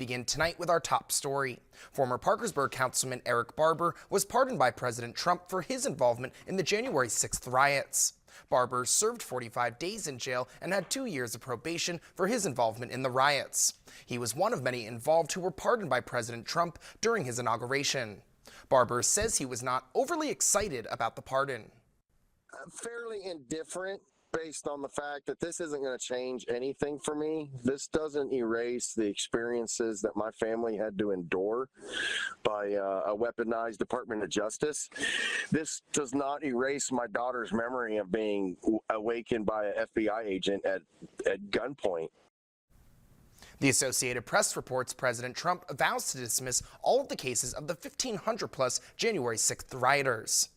Begin tonight with our top story. Former Parkersburg Councilman Barber was pardoned by President Trump for his involvement in the January 6th riots. Barber served 45 days in jail and had 2 years of probation for his involvement in the riots. He was one of many involved who were pardoned by President Trump during his inauguration. Barber says he was not overly excited about the pardon. Fairly indifferent, based on the fact that this isn't going to change anything for me. This doesn't erase the experiences that my family had to endure by a weaponized Department of Justice. This does not erase my daughter's memory of being awakened by an FBI agent at gunpoint. The Associated Press reports President Trump vows to dismiss all of the cases of the 1,500-plus January 6th rioters.